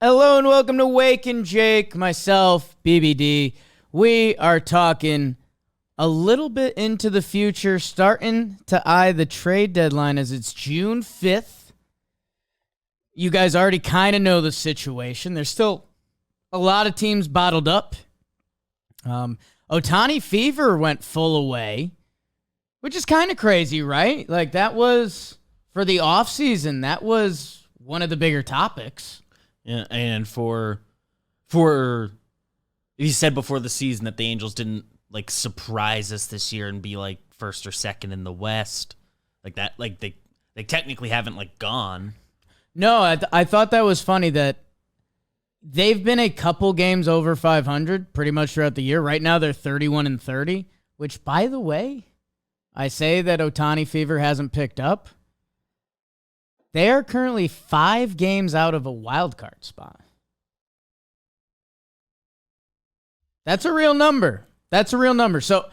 Hello and welcome to Wake and Jake, myself, BBD. We are talking a little bit into the future, starting to eye the trade deadline as it's June 5th. You guys already kind of know the situation. There's still a lot of teams bottled up. Ohtani fever went full away, which is kind of crazy, right? Like that was, for the offseason, that was one of the bigger topics. Yeah, and for you said before the season that the Angels didn't like surprise us this year and be like first or second in the West, like that, like they technically haven't like gone. No, I thought that was funny that they've been a couple games over 500 pretty much throughout the year. Right now they're 31-30, which, by the way, I say that Ohtani fever hasn't picked up. They are currently 5 games out of a wild card spot. That's a real number. So,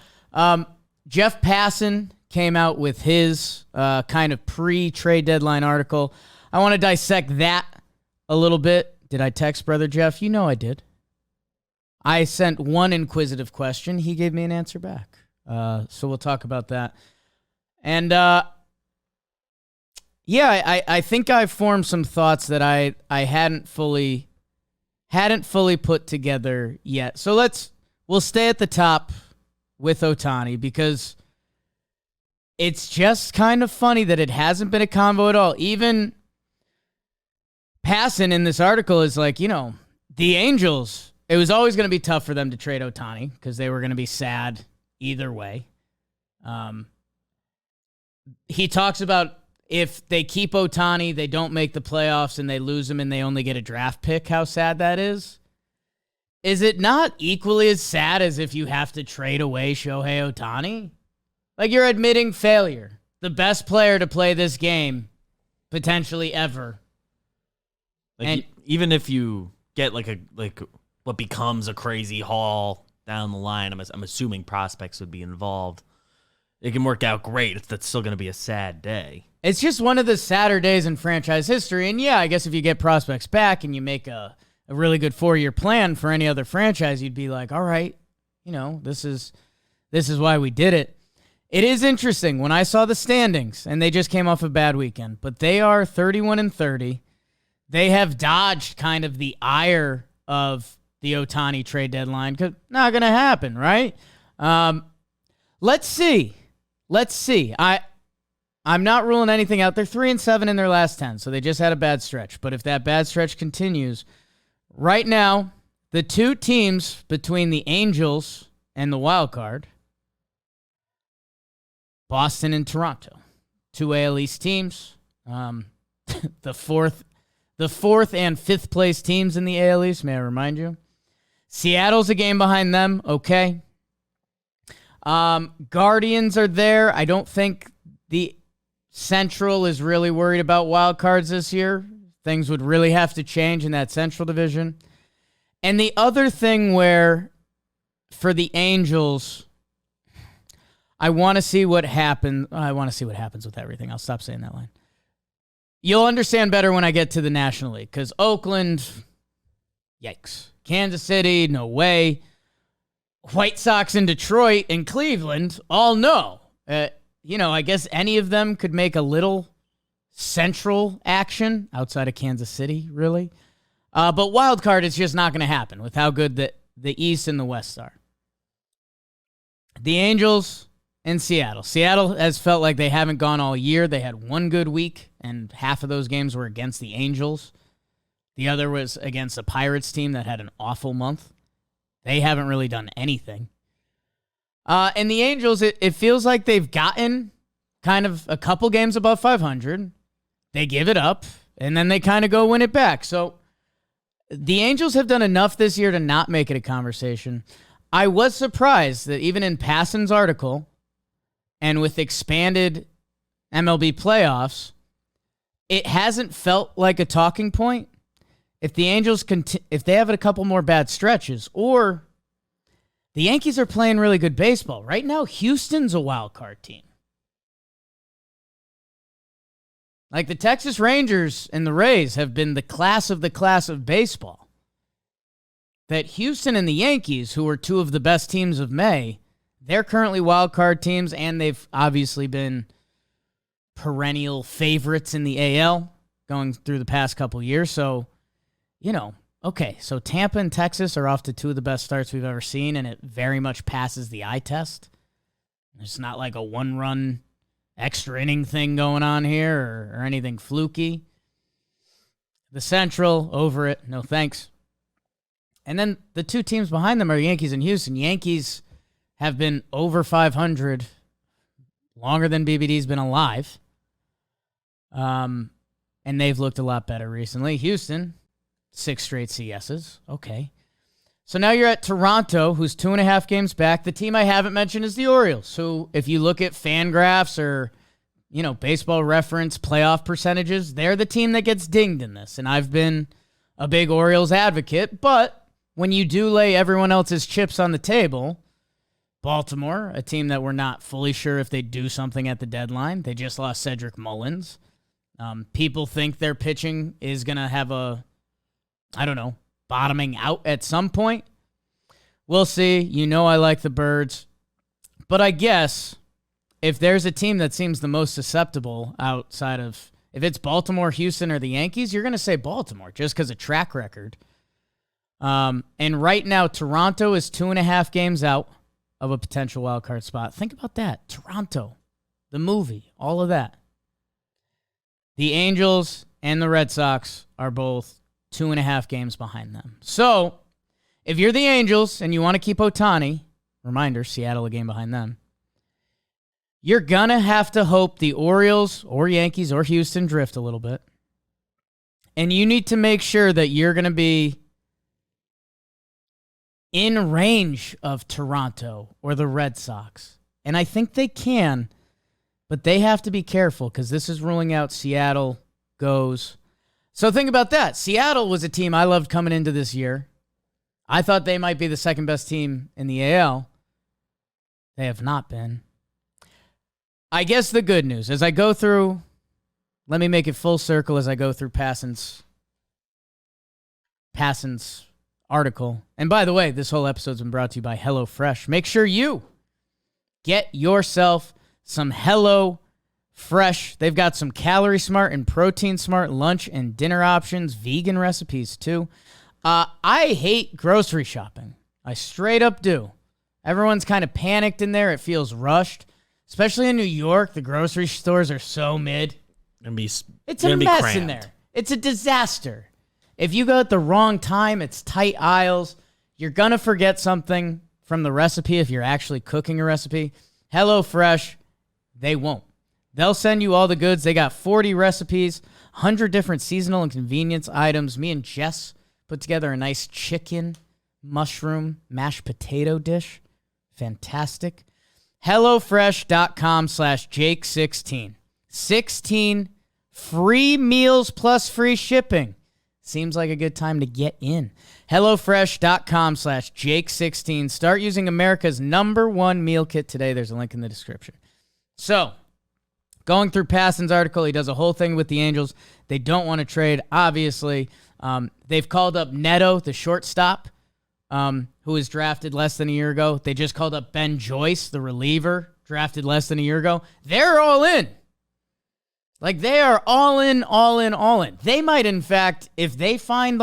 Jeff Passan came out with his kind of pre-trade deadline article. I want to dissect that a little bit. Did I text Brother Jeff? You know I did. I sent one inquisitive question. He gave me an answer back. So we'll talk about that. And yeah, I think I formed some thoughts that I hadn't fully put together yet. So we'll stay at the top with Ohtani because it's just kind of funny that it hasn't been a convo at all. Even Passan in this article is like, the Angels, it was always going to be tough for them to trade Ohtani because they were going to be sad either way. He talks about if they keep Ohtani, they don't make the playoffs and they lose him and they only get a draft pick, how sad that is. Is it not equally as sad as if you have to trade away Shohei Ohtani? Like, you're admitting failure. The best player to play this game, potentially ever. And even if you get like what becomes a crazy haul down the line, I'm assuming prospects would be involved. It can work out great. That's still going to be a sad day. It's just one of the sadder days in franchise history. And yeah, I guess if you get prospects back and you make a really good 4-year plan for any other franchise, you'd be like, all right, this is why we did it. It is interesting. When I saw the standings, and they just came off a bad weekend, but they are 31-30. They have dodged kind of the ire of the Ohtani trade deadline because not going to happen, right? Let's see. I'm not ruling anything out. They're 3-7 in their last 10, so they just had a bad stretch. But if that bad stretch continues, right now, the two teams between the Angels and the wild card, Boston and Toronto, 2 AL East teams, the fourth and fifth place teams in the AL East, may I remind you. Seattle's a game behind them, okay. Guardians are there. I don't think the Central is really worried about wild cards this year. Things would really have to change in that Central division. And the other thing where, for the Angels, I want to see what happens. I want to see what happens with everything. I'll stop saying that line. You'll understand better when I get to the National League, because Oakland, yikes. Kansas City, no way. White Sox and Detroit and Cleveland, all no. I guess any of them could make a little Central action outside of Kansas City, really. But wild card is just not going to happen with how good the East and the West are. The Angels and Seattle. Seattle has felt like they haven't gone all year. They had one good week, and half of those games were against the Angels. The other was against a Pirates team that had an awful month. They haven't really done anything. And the Angels, it feels like they've gotten kind of a couple games above 500. They give it up, and then they kind of go win it back. So the Angels have done enough this year to not make it a conversation. I was surprised that even in Passan's article, and with expanded MLB playoffs, it hasn't felt like a talking point. If the Angels if they have a couple more bad stretches, or the Yankees are playing really good baseball. Right now, Houston's a wild card team. Like the Texas Rangers and the Rays have been the class of baseball. That Houston and the Yankees, who are two of the best teams of May, they're currently wild card teams, and they've obviously been perennial favorites in the AL going through the past couple years. So, okay, so Tampa and Texas are off to two of the best starts we've ever seen, and it very much passes the eye test. It's not like a one-run extra inning thing going on here or anything fluky. The Central, over it, no thanks. And then the two teams behind them are Yankees and Houston. Yankees have been over 500 longer than BBD's been alive. And they've looked a lot better recently. Houston, 6 straight CSs. Okay. So now you're at Toronto, who's 2.5 games back. The team I haven't mentioned is the Orioles, who, if you look at FanGraphs or, baseball reference playoff percentages, they're the team that gets dinged in this. And I've been a big Orioles advocate, but when you do lay everyone else's chips on the table, Baltimore, a team that we're not fully sure if they do something at the deadline. They just lost Cedric Mullins. People think their pitching is going to have bottoming out at some point. We'll see. I like the Birds. But I guess if there's a team that seems the most susceptible outside of, if it's Baltimore, Houston, or the Yankees, you're going to say Baltimore just because of track record. And right now, Toronto is 2.5 games out of a potential wild card spot. Think about that. Toronto, the movie, all of that. The Angels and the Red Sox are both 2.5 games behind them. So, if you're the Angels and you want to keep Ohtani, reminder, Seattle a game behind them, you're going to have to hope the Orioles or Yankees or Houston drift a little bit. And you need to make sure that you're going to be in range of Toronto or the Red Sox. And I think they can, but they have to be careful because this is ruling out Seattle goes. So think about that. Seattle was a team I loved coming into this year. I thought they might be the second best team in the AL. They have not been. I guess the good news, as I go through, let me make it full circle as I go through Passan's article. And by the way, this whole episode's been brought to you by HelloFresh. Make sure you get yourself some HelloFresh. They've got some Calorie Smart and Protein Smart lunch and dinner options, vegan recipes too. I hate grocery shopping. I straight up do. Everyone's kind of panicked in there. It feels rushed. Especially in New York, the grocery stores are so mid. It's a mess in there. It's a disaster. If you go at the wrong time, it's tight aisles. You're going to forget something from the recipe if you're actually cooking a recipe. HelloFresh, they won't. They'll send you all the goods. They got 40 recipes, 100 different seasonal and convenience items. Me and Jess put together a nice chicken, mushroom, mashed potato dish. Fantastic. HelloFresh.com/Jake16. 16 free meals plus free shipping. Seems like a good time to get in. HelloFresh.com/Jake16. Start using America's #1 meal kit today. There's a link in the description. So, going through Passan's article, he does a whole thing with the Angels. They don't want to trade, obviously. They've called up Neto, the shortstop, who was drafted less than a year ago. They just called up Ben Joyce, the reliever, drafted less than a year ago. They're all in. Like, they are all in, all in, all in. They might, in fact, if they find,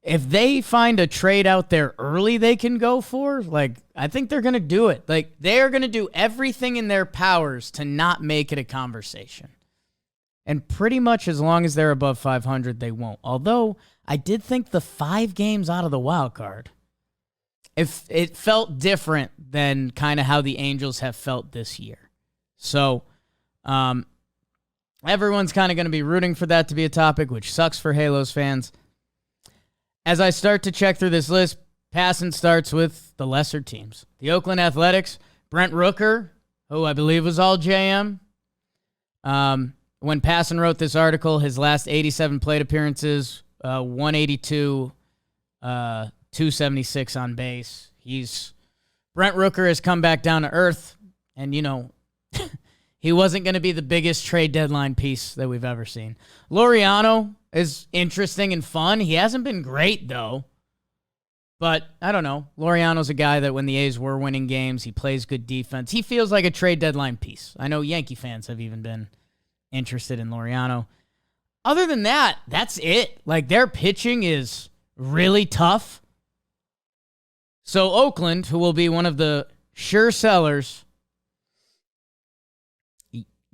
if they find a trade out there early they can go for, I think they're going to do it. They're going to do everything in their powers to not make it a conversation. And pretty much as long as they're above 500, they won't. Although, I did think the 5 games out of the wild card, if it felt different than kind of how the Angels have felt this year. So, everyone's kind of going to be rooting for that to be a topic, which sucks for Halos fans. As I start to check through this list, Passan starts with the lesser teams. The Oakland Athletics, Brent Rooker, who I believe was all JM. When Passan wrote this article, his last 87 plate appearances, 182, 276 on base. Brent Rooker has come back down to earth, and, he wasn't going to be the biggest trade deadline piece that we've ever seen. Laureano is interesting and fun. He hasn't been great, though. But I don't know. Laureano's a guy that when the A's were winning games, he plays good defense. He feels like a trade deadline piece. I know Yankee fans have even been interested in Laureano. Other than that, that's it. Like, their pitching is really tough. So Oakland, who will be one of the sure sellers,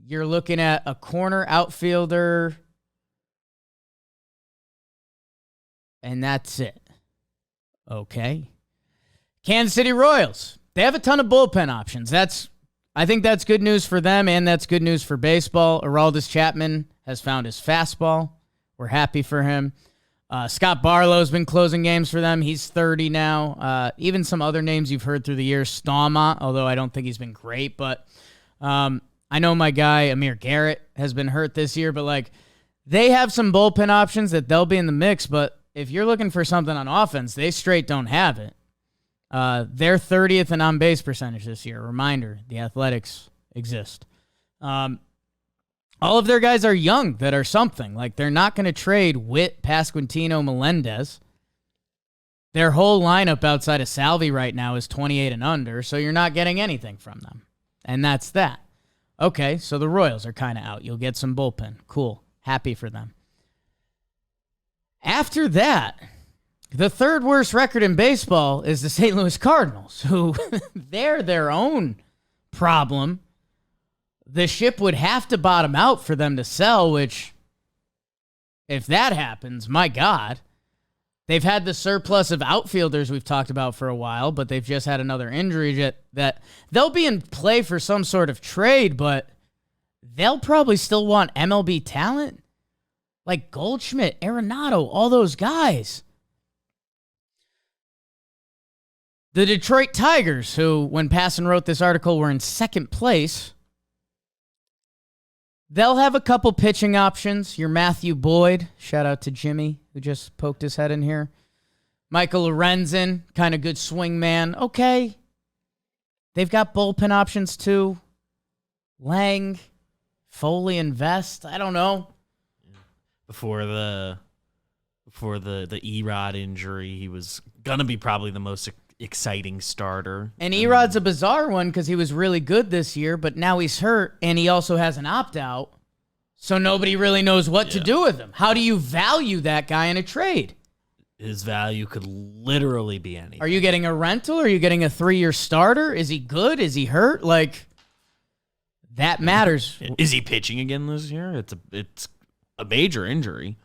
you're looking at a corner outfielder, and that's it. Okay. Kansas City Royals. They have a ton of bullpen options. I think that's good news for them, and that's good news for baseball. Aroldis Chapman has found his fastball. We're happy for him. Scott Barlow's been closing games for them. He's 30 now. Even some other names you've heard through the years. Staumont, although I don't think he's been great. But I know my guy Amir Garrett has been hurt this year. But, like, they have some bullpen options that they'll be in the mix. But if you're looking for something on offense, they straight don't have it. They're 30th in on-base percentage this year. Reminder, the Athletics exist. All of their guys are young that are something. Like, they're not going to trade Witt, Pasquantino, Melendez. Their whole lineup outside of Salvi right now is 28 and under, so you're not getting anything from them. And that's that. Okay, so the Royals are kind of out. You'll get some bullpen. Cool. Happy for them. After that, the third worst record in baseball is the St. Louis Cardinals, who they're their own problem. The ship would have to bottom out for them to sell, which, if that happens, my God. They've had the surplus of outfielders we've talked about for a while, but they've just had another injury that they'll be in play for some sort of trade, but they'll probably still want MLB talent. Like Goldschmidt, Arenado, all those guys. The Detroit Tigers, who, when Passan wrote this article, were in second place. They'll have a couple pitching options. Your Matthew Boyd, shout out to Jimmy, who just poked his head in here. Michael Lorenzen, kind of good swing man. Okay. They've got bullpen options too. Lang, Foley, and Vest. I don't know. Before the Erod injury, he was gonna be probably the most exciting starter. And Erod's a bizarre one because he was really good this year, but now he's hurt, and he also has an opt-out, so nobody really knows what to do with him. How do you value that guy in a trade? His value could literally be anything. Are you getting a rental? Are you getting a 3-year starter? Is he good? Is he hurt? Like, that matters. Is he pitching again this year? It's a major injury.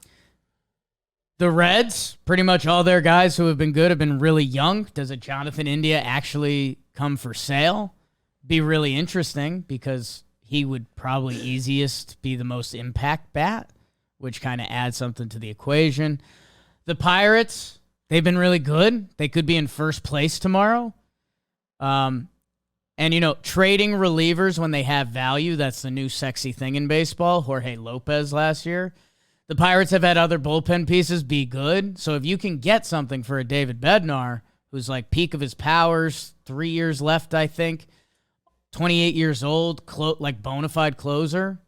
The Reds, pretty much all their guys who have been good have been really young. Does a Jonathan India actually come for sale? Be really interesting because he would probably easiest be the most impact bat, which kind of adds something to the equation. The Pirates, they've been really good. They could be in first place tomorrow. And, trading relievers when they have value, that's the new sexy thing in baseball. Jorge Lopez last year. The Pirates have had other bullpen pieces be good. So if you can get something for a David Bednar, who's like peak of his powers, 3 years left, I think, 28 years old, like bona fide closer.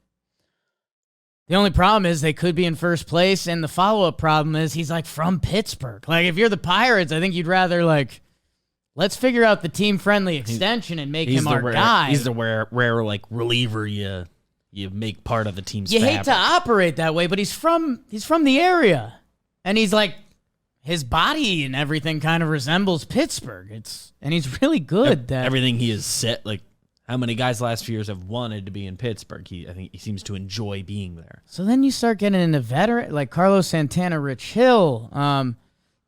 The only problem is they could be in first place, and the follow-up problem is he's like from Pittsburgh. Like, if you're the Pirates, I think you'd rather let's figure out the team-friendly extension and make him our guy. He's the rare reliever you make part of the team's You fabric. hate to operate that way, but he's from the area. And he's like, his body and everything kind of resembles Pittsburgh. And he's really good. Everything he has set, like how many guys last few years have wanted to be in Pittsburgh. I think he seems to enjoy being there. So then you start getting into veteran, like Carlos Santana, Rich Hill.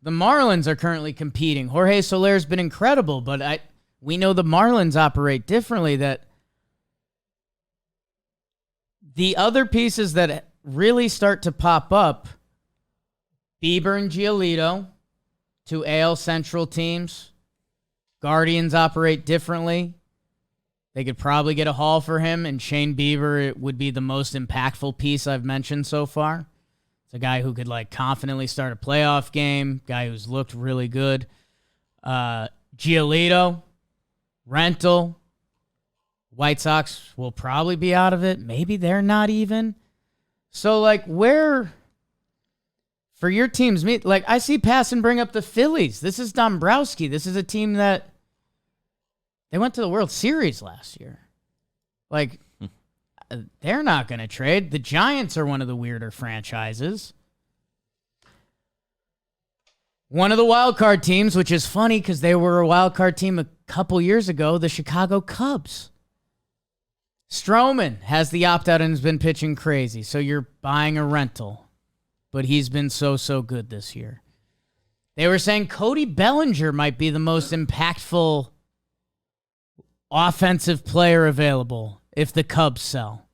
The Marlins are currently competing. Jorge Soler's been incredible, but we know the Marlins operate differently. That the other pieces that really start to pop up, Bieber and Giolito, two AL Central teams. Guardians operate differently. They could probably get a haul for him, and Shane Bieber would be the most impactful piece I've mentioned so far. It's a guy who could confidently start a playoff game, guy who's looked really good. Giolito, rental. White Sox will probably be out of it. Maybe they're not even. So, like, where for your teams, like, I see Passan bring up the Phillies. This is Dombrowski. This is a team that they went to the World Series last year. Like, they're not going to trade. The Giants are one of the weirder franchises. One of the wild card teams, which is funny because they were a wild card team a couple years ago, the Chicago Cubs. Stroman has the opt-out and has been pitching crazy, so you're buying a rental. But he's been so good this year. They were saying Cody Bellinger might be the most impactful offensive player available if the Cubs sell.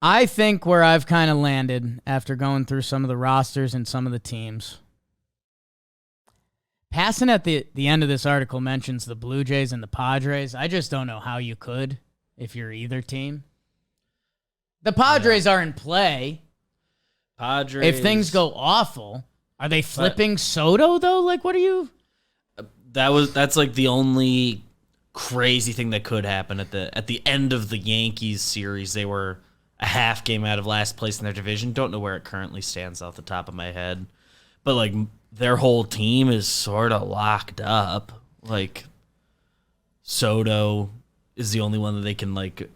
I think where I've kind of landed after going through some of the rosters and some of the teams. Passan at the end of this article mentions the Blue Jays and the Padres. I just don't know how you could if you're either team. The Padres are in play. Padres. If things go awful, are they flipping Soto though? Like, what are you? That's like the only crazy thing that could happen at the end of the Yankees series. They were a half game out of last place in their division. Don't know where it currently stands off the top of my head, but like their whole team is sort of locked up. Like Soto is the only one that they can like.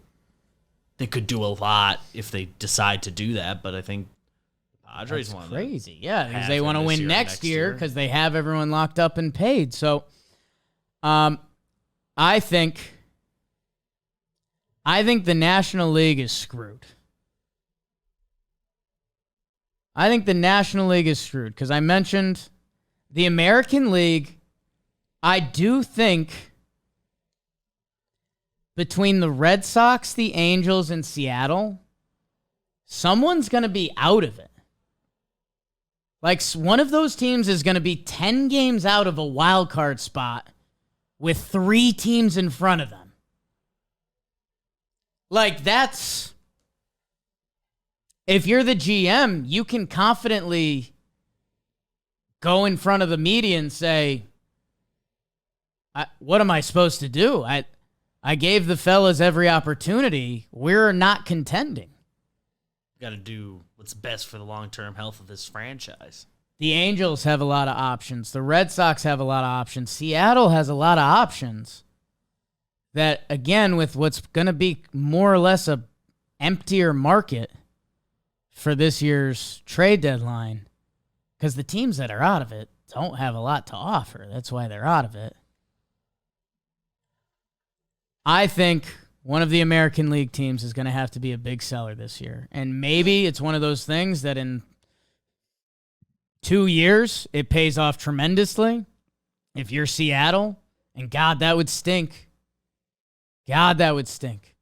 They could do a lot if they decide to do that, but I think the Padres want crazy. Yeah, because they want to win next year because they have everyone locked up and paid. So, I think the National League is screwed. I think the National League is screwed because I mentioned the American League. I do think between the Red Sox, the Angels, and Seattle, someone's going to be out of it. Like, one of those teams is going to be 10 games out of a wild card spot with 3 teams in front of them. Like, that's... If you're the GM, you can confidently go in front of the media and say, what am I supposed to do? I gave the fellas every opportunity. We're not contending. Got to do what's best for the long-term health of this franchise. The Angels have a lot of options. The Red Sox have a lot of options. Seattle has a lot of options that, again, with what's going to be more or less a emptier market for this year's trade deadline, because the teams that are out of it don't have a lot to offer. That's why they're out of it. I think one of the American League teams is going to have to be a big seller this year. And maybe it's one of those things that in 2 years, it pays off tremendously. If you're Seattle, and God, that would stink. God, that would stink.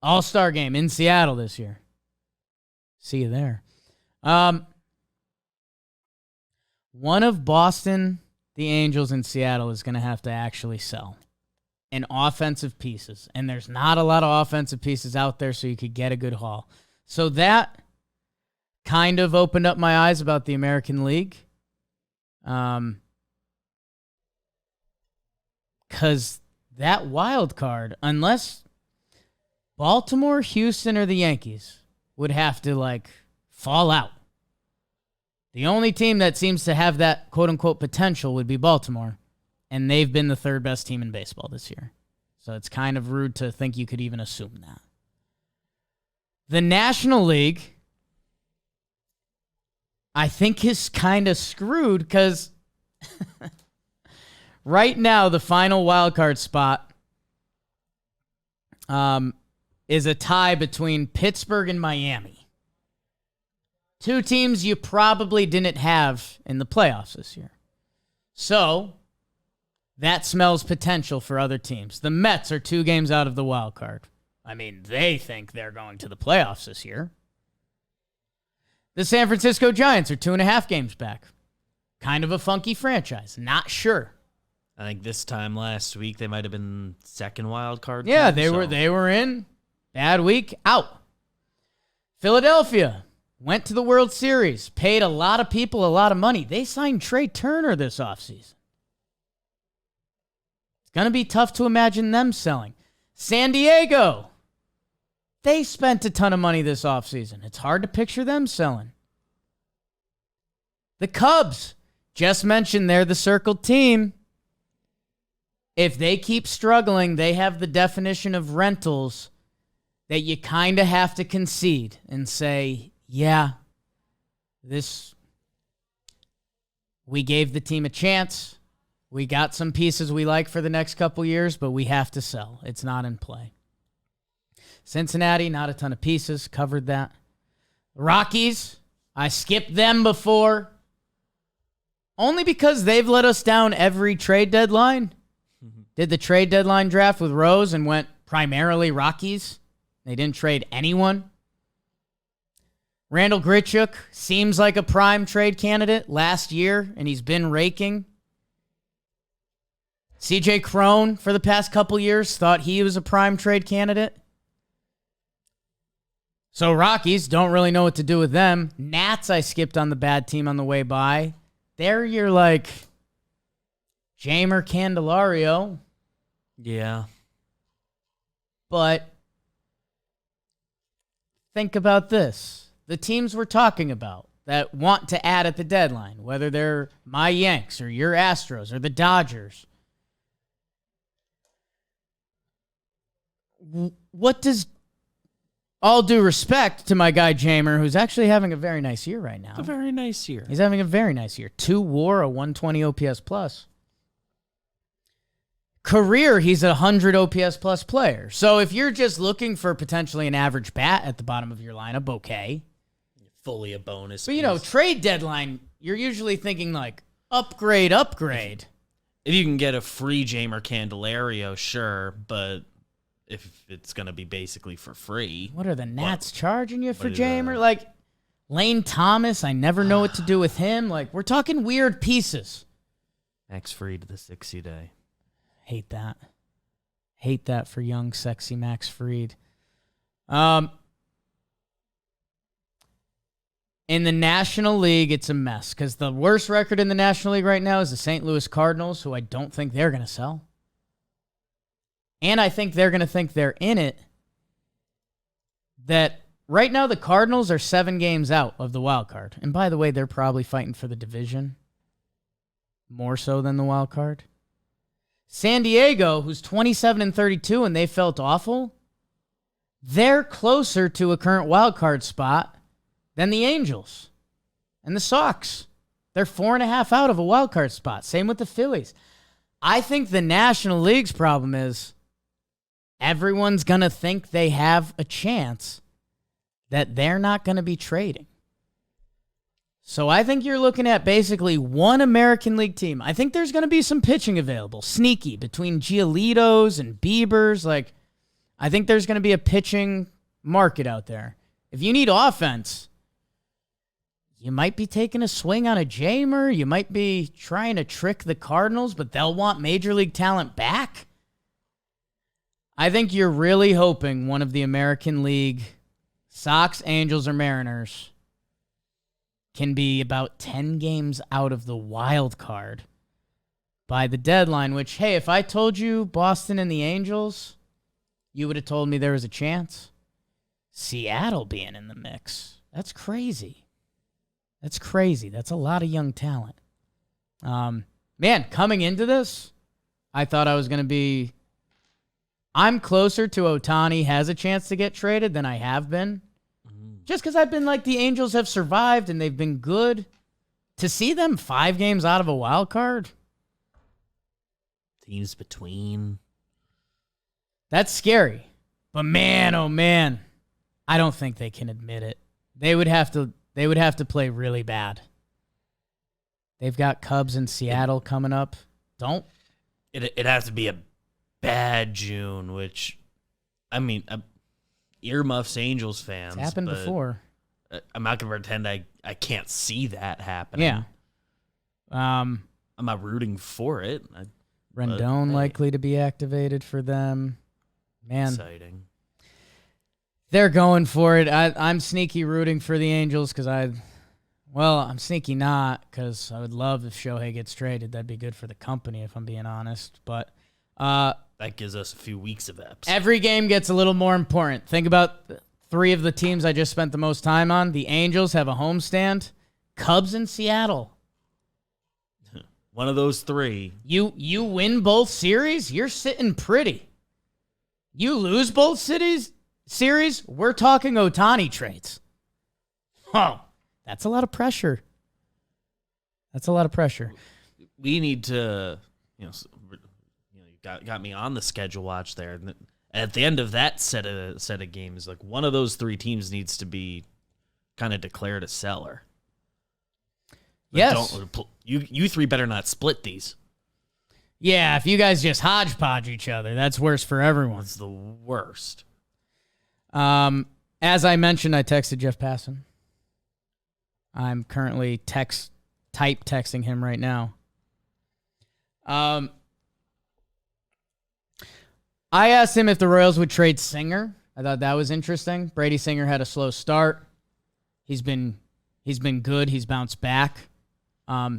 All-Star game in Seattle this year. See you there. One of Boston, the Angels, and Seattle is going to have to actually sell. And offensive pieces. And there's not a lot of offensive pieces out there, so you could get a good haul. So that kind of opened up my eyes about the American League. Because that wild card, unless Baltimore, Houston, or the Yankees would have to, like, fall out. The only team that seems to have that quote-unquote potential would be Baltimore. And they've been the third best team in baseball this year. So it's kind of rude to think you could even assume that. The National League, I think, is kind of screwed because right now the final wild card spot is a tie between Pittsburgh and Miami. 2 teams you probably didn't have in the playoffs this year. So that smells potential for other teams. The Mets are 2 games out of the wild card. I mean, they think they're going to the playoffs this year. The San Francisco Giants are 2.5 games back. Kind of a funky franchise. Not sure. I think this time last week they might have been second wild card. Yeah, team, they were in. Bad week, out. Philadelphia went to the World Series, paid a lot of people a lot of money. They signed Trey Turner this offseason. going to be tough to imagine them selling. San Diego, they spent a ton of money this offseason. It's hard to picture them selling. The Cubs, just mentioned they're the circled team. If they keep struggling, they have the definition of rentals that you kind of have to concede and say, yeah, we gave the team a chance. We got some pieces we like for the next couple years, but we have to sell. It's not in play. Cincinnati, not a ton of pieces. Covered that. Rockies, I skipped them before. Only because they've let us down every trade deadline. Did the trade deadline draft with Rose and went primarily Rockies. They didn't trade anyone. Randall Grichuk seems like a prime trade candidate last year, and he's been raking. CJ Crone, for the past couple years, thought he was a prime trade candidate. So Rockies, don't really know what to do with them. Nats, I skipped on the bad team on the way by. There you're like Jamer Candelario. Yeah. But think about this. The teams we're talking about that want to add at the deadline, whether they're my Yanks or your Astros or the Dodgers, what does, all due respect to my guy Jamer, who's actually having a very nice year right now. It's a very nice year. He's having a very nice year. 2 WAR, a 120 OPS plus. Career, he's a 100 OPS plus player. So if you're just looking for potentially an average bat at the bottom of your lineup, okay. Fully a bonus. But, trade deadline, you're usually thinking like upgrade. If you can get a free Jamer Candelario, sure, but if it's going to be basically for free. What are the Nats charging you for Jamer? Like, Lane Thomas, I never know what to do with him. Like, we're talking weird pieces. Max Fried the 60 day. Hate that. Hate that for young, sexy Max Fried. In the National League, it's a mess because the worst record in the National League right now is the St. Louis Cardinals, who I don't think they're going to sell. And I think they're going to think they're in it. That right now the Cardinals are 7 games out of the wild card. And by the way, they're probably fighting for the division more so than the wild card. San Diego, who's 27-32 and they felt awful, they're closer to a current wild card spot than the Angels and the Sox. They're 4.5 out of a wild card spot. Same with the Phillies. I think the National League's problem is everyone's going to think they have a chance that they're not going to be trading. So I think you're looking at basically one American League team. I think there's going to be some pitching available, sneaky, between Giolito's and Bieber's. Like, I think there's going to be a pitching market out there. If you need offense, you might be taking a swing on a Jamer. You might be trying to trick the Cardinals, but they'll want Major League talent back. I think you're really hoping one of the American League, Sox, Angels, or Mariners, can be about 10 games out of the wild card by the deadline, which, hey, if I told you Boston and the Angels, you would have told me there was a chance. Seattle being in the mix. That's crazy. That's crazy. That's a lot of young talent. Man, coming into this, I thought I was going to be... I'm closer to Ohtani has a chance to get traded than I have been. Just because I've been like, the Angels have survived and they've been good. To see them 5 games out of a wild card? Teams between. That's scary. But man, oh man, I don't think they can admit it. They would have to play really bad. They've got Cubs in Seattle coming up. It has to be a bad June, which, I mean, earmuffs Angels fans. It's happened before. I'm not going to pretend I can't see that happening. Yeah. I'm not rooting for it. Rendon likely to be activated for them. Man. Exciting. They're going for it. I'm sneaky rooting for the Angels because I'm sneaky not because I would love if Shohei gets traded. That'd be good for the company if I'm being honest. But That gives us a few weeks of eps. Every game gets a little more important. Think about 3 of the teams I just spent the most time on. The Angels have a homestand. Cubs in Seattle. One of those 3. You win both series, you're sitting pretty. You lose both series, we're talking Ohtani trades. Oh, that's a lot of pressure. That's a lot of pressure. We need to, you got me on the schedule watch there. And at the end of that set of games, like one of those 3 teams needs to be kind of declared a seller. Yes. You 3 better not split these. Yeah, if you guys just hodgepodge each other, that's worse for everyone. It's the worst. As I mentioned, I texted Jeff Passan. I'm currently texting him right now. I asked him if the Royals would trade Singer. I thought that was interesting. Brady Singer had a slow start. He's been good. He's bounced back.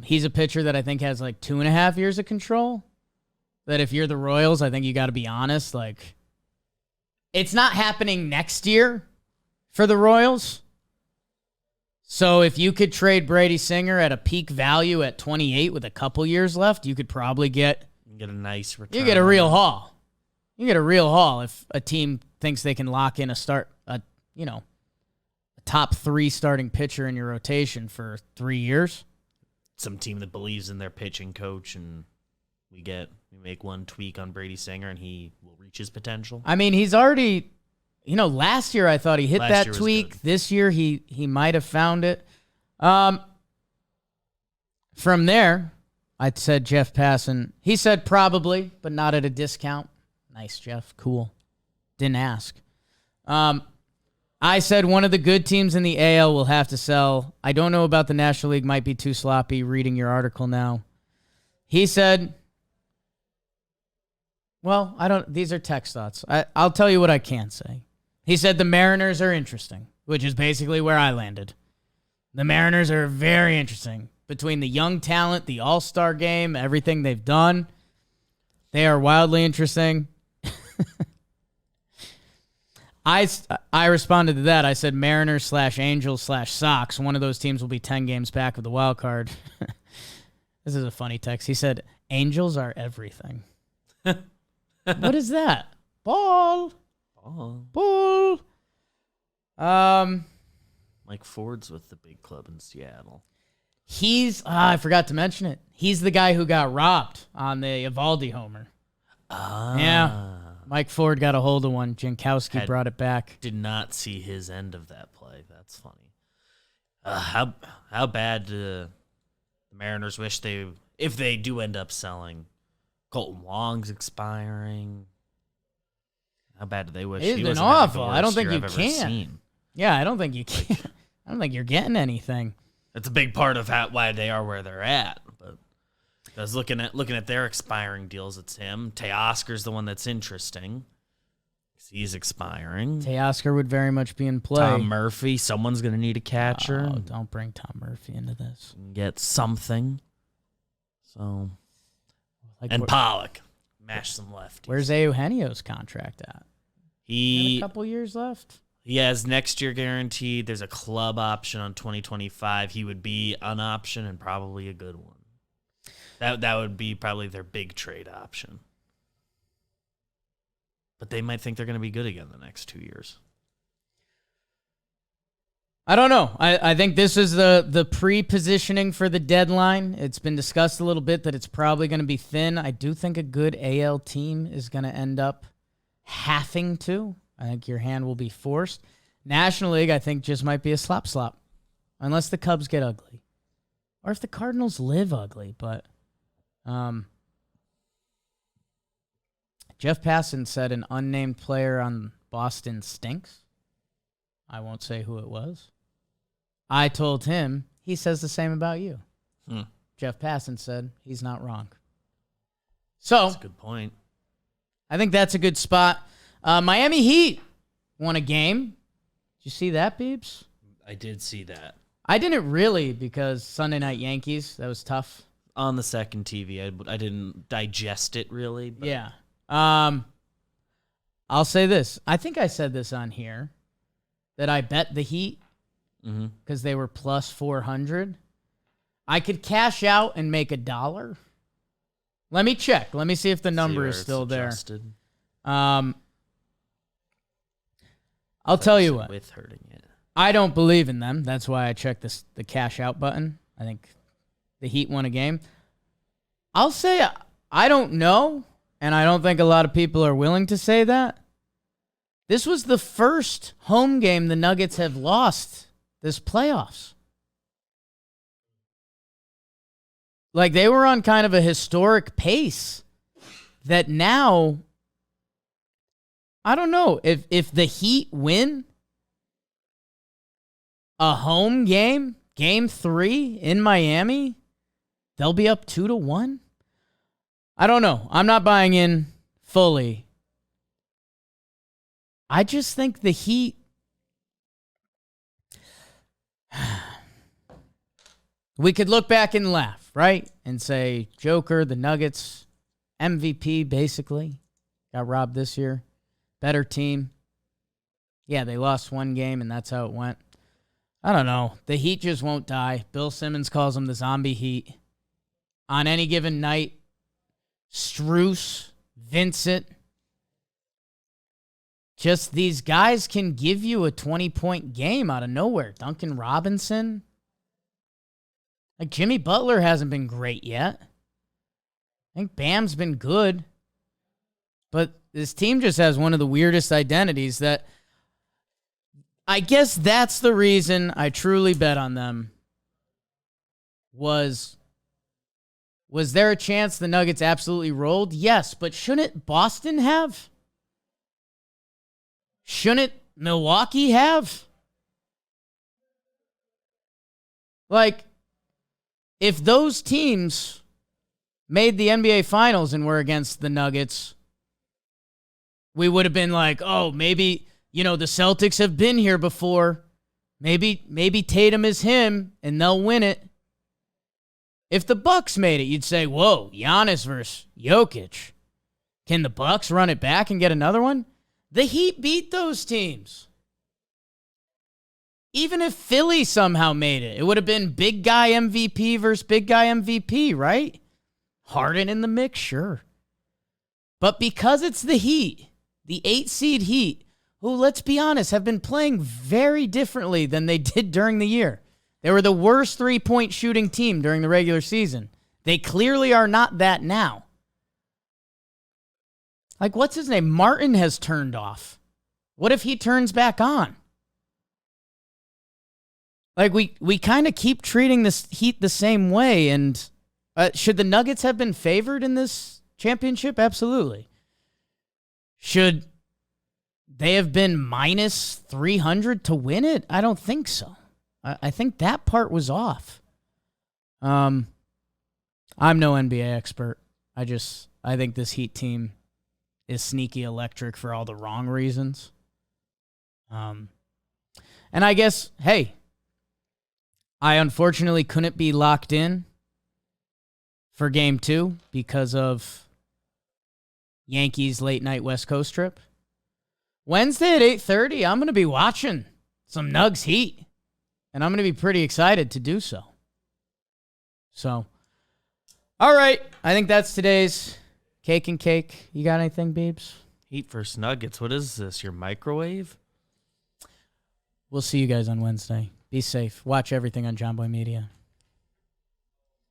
He's a pitcher that I think has like 2.5 years of control. That if you're the Royals, I think you got to be honest. Like, it's not happening next year for the Royals. So if you could trade Brady Singer at a peak value at 28 with a couple years left, you could probably get a nice return. You get a real haul. You get a real haul if a team thinks they can lock in a top 3 starting pitcher in your rotation for 3 years. Some team that believes in their pitching coach, and we make one tweak on Brady Singer, and he will reach his potential. I mean, he's already, last year I thought he hit that tweak. Good. This year he might have found it. From there, I said Jeff Passan. He said probably, but not at a discount. Nice, Jeff. Cool. Didn't ask. I said one of the good teams in the AL will have to sell. I don't know about the National League. Might be too sloppy reading your article now. He said, well, these are text thoughts. I'll tell you what I can say. He said the Mariners are interesting, which is basically where I landed. The Mariners are very interesting. Between the young talent, the All-Star game, everything they've done, they are wildly interesting. I responded to that. I said Mariners / Angels / Sox. One of those teams will be 10 games back with the wild card. This is a funny text. He said, Angels are everything. What is that? Ball. Mike Ford's with the big club in Seattle. I forgot to mention it. He's the guy who got robbed on the Evaldi homer. Yeah. Mike Ford got a hold of one. Jankowski brought it back. Did not see his end of that play. That's funny. How bad do the Mariners wish if they do end up selling? Colton Wong's expiring. How bad do they wish? He's been awful. I don't think you can. Yeah, I don't think you can. I don't think you're getting anything. That's a big part of why they are where they're at. But I was looking at their expiring deals. It's him. Teoscar's the one that's interesting. He's expiring. Teoscar would very much be in play. Tom Murphy. Someone's going to need a catcher. Oh, don't bring Tom Murphy into this. Get something. So, Pollock. Mash some lefties. Where's Eugenio's contract at? He a couple years left. He has next year guaranteed. There's a club option on 2025. He would be an option and probably a good one. That would be probably their big trade option. But they might think they're going to be good again the next 2 years. I don't know. I think this is the pre-positioning for the deadline. It's been discussed a little bit that it's probably going to be thin. I do think a good AL team is going to end up having to. I think your hand will be forced. National League, I think, just might be a slop. Unless the Cubs get ugly. Or if the Cardinals live ugly. But Jeff Passan said an unnamed player on Boston stinks. I won't say who it was. I told him, he says the same about you. Jeff Passan said he's not wrong. So that's a good point. I think that's a good spot. Miami Heat won a game. Did you see that, Beebs? I did see that. I didn't really because Sunday Night Yankees, that was tough. On the second TV, I didn't digest it really. But yeah. I'll say this. I think I said this on here, that I bet the Heat because they were plus 400. I could cash out and make $1. Let me check. Let me see if the number is still there. I'll tell you what. With hurting it. I don't believe in them. That's why I checked the cash out button. I think the Heat won a game. I'll say I don't know, and I don't think a lot of people are willing to say that. This was the first home game the Nuggets have lost this playoffs. Like, they were on kind of a historic pace that now, I don't know, if the Heat win a home game, game 3 in Miami, they'll be up 2-1. I don't know. I'm not buying in fully. I just think the Heat, we could look back and laugh, right? And say, Joker, the Nuggets, MVP, basically. Got robbed this year. Better team. Yeah, they lost one game, and that's how it went. I don't know. The Heat just won't die. Bill Simmons calls them the zombie Heat. On any given night, Strus, Vincent, just these guys can give you a 20-point game out of nowhere. Duncan Robinson. Like, Jimmy Butler hasn't been great yet. I think Bam's been good. But this team just has one of the weirdest identities that I guess that's the reason I truly bet on them. Was there a chance the Nuggets absolutely rolled? Yes, but shouldn't Boston have? Shouldn't Milwaukee have? Like, if those teams made the NBA Finals and were against the Nuggets, we would have been like, oh, maybe, the Celtics have been here before. Maybe Tatum is him, and they'll win it. If the Bucks made it, you'd say, whoa, Giannis versus Jokic. Can the Bucks run it back and get another one? The Heat beat those teams. Even if Philly somehow made it, it would have been big guy MVP versus big guy MVP, right? Harden in the mix, sure. But because it's the Heat, the 8-seed Heat, who, let's be honest, have been playing very differently than they did during the year. They were the worst three-point shooting team during the regular season. They clearly are not that now. Like, what's his name? Martin has turned off. What if he turns back on? Like, we kind of keep treating this Heat the same way, and should the Nuggets have been favored in this championship? Absolutely. Should they have been minus 300 to win it? I don't think so. I think that part was off. I'm no NBA expert. I think this Heat team is sneaky electric for all the wrong reasons. And I guess, hey, I unfortunately couldn't be locked in for Game 2 because of Yankees late night West Coast trip. Wednesday at 8:30, I'm going to be watching some Nugs Heat, and I'm going to be pretty excited to do so. So, all right, I think that's today's Cake and Cake. You got anything, Beebs? Heat versus Nuggets. What is this, your microwave? We'll see you guys on Wednesday. Be safe. Watch everything on John Boy Media.